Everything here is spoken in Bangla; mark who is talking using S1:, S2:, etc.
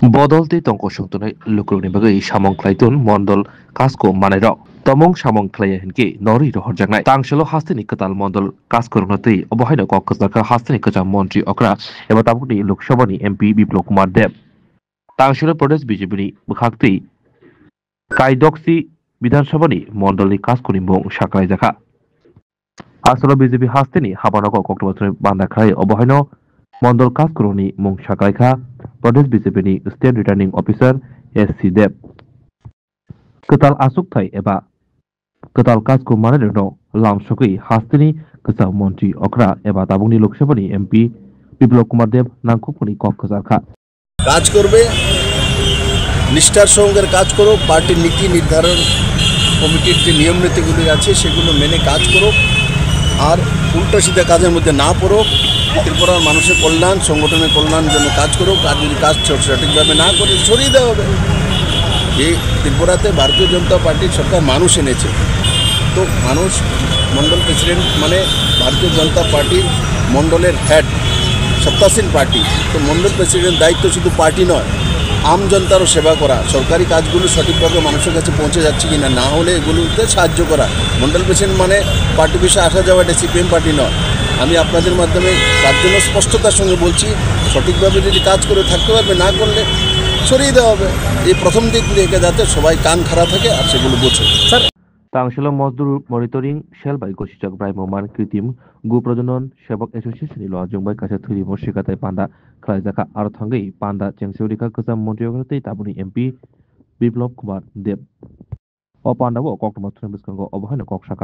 S1: Bodolti tongko sungtunai lukurni bagai samong klaitun mondol kasko manero tomong samong klaya hinki nori rohorjangnai tangshelo hastini ketal mondol kasko runati obohaino kok kesaka hastini kejam montri okra eba tabukni lokshabani MP Biplop Kumar Deb tangshelo Pradesh BJP ni bukhakti Kaidoksi বিধানসভানি মন্ডলী কাজকরি মং সাকলাই জাখা আসলে বিজেপি হাস্তেনি হাবানক কক্টবছরে বান্দা খাই অবহাইন মন্ডল কাজকরনি মং সাকলাইখা প্রদেশ বিজেপিনি স্টেট রিটার্নিং অফিসার SC দেব কেতাল আসুক থাই এবা কেতাল কাজকো মানের লামসকই হাস্তেনি কেসাও মন্ত্রী অকরা এবা তাবুংনি লোকসভানি MP বিপ্লব কুমার দেব নাংকুপনি কক্কজারখা
S2: কাজ করবে নিষ্ঠার সঙ্গে কাজ করো পার্টির নীতি নির্ধারণ কমিটির যে নিয়ম নীতিগুলি আছে সেগুলো মেনে কাজ করো আর উল্টো সিধা কাজের মধ্যে না পড়ো ত্রিপুরার মানুষের কল্যাণ সংগঠনের কল্যাণের জন্য কাজ করো আর যদি কাজ সঠিকভাবে না করে সরিয়ে দেওয়া হবে এই ত্রিপুরাতে ভারতীয় জনতা পার্টির সরকার মানুষ এনেছে তো মানুষ মন্ডল প্রেসিডেন্ট মানে ভারতীয় জনতা পার্টির মন্ডলের হেড সত্তাসীন পার্টি তো মন্ডল প্রেসিডেন্ট দায়িত্ব শুধু পার্টি নয় আম জনতারও সেবা করা সরকারি কাজগুলো সঠিকভাবে মানুষের কাছে পৌঁছে যাচ্ছে কিনা না হলে এগুলোতে সাহায্য করা মন্ডল প্রেসিডেন্ট মানে পার্টি বিষয়ে আসা যাওয়া এটা CPM পার্টি নয় আমি আপনাদের মাধ্যমে তার জন্য স্পষ্টতার সঙ্গে বলছি সঠিকভাবে যদি কাজ করে থাকতে পারবে না করলে সরিয়ে দেওয়া হবে এই প্রথম দিক থেকে যাতে সবাই কান খাড়া থাকে আর সেগুলো বোঝে sir
S1: Tangshelo Mosdur Monitoring Shell by Goshijak Brai Moman Kritim Gu Projonon Shebok Association ilo Jungbai Kacha Thuri Moshikatai Panda Klaijaka Arthangai Panda Chengseurika Kesam Montriogate Tabuni MP Biplop Kumar Deb O Panda wo Kok Motron Biskango Obahana Kok Shaka